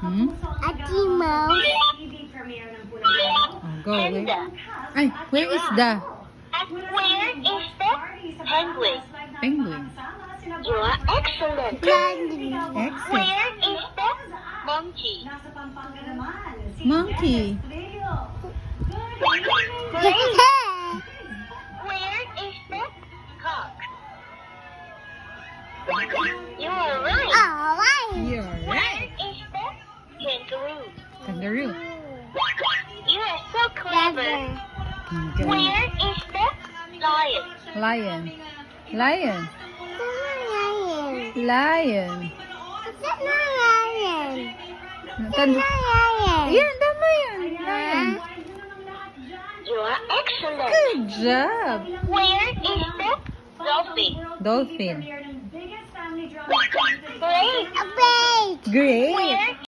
Hmm? A mouse. Oh, go. Where? Ay, where is the And where is the penguin? penguin? You are excellent. Excellent. Where is the monkey? Monkey. Great. Where is the cock? You are right. You're Where right. is the kangaroo? Kangaroo. You are so clever. Okay. Where is the lion? Lion. Lion. Lion. Yan, tama yan. Lion. You are excellent. Good job. Where is the dolphin? Dolphin. Great. Great. Where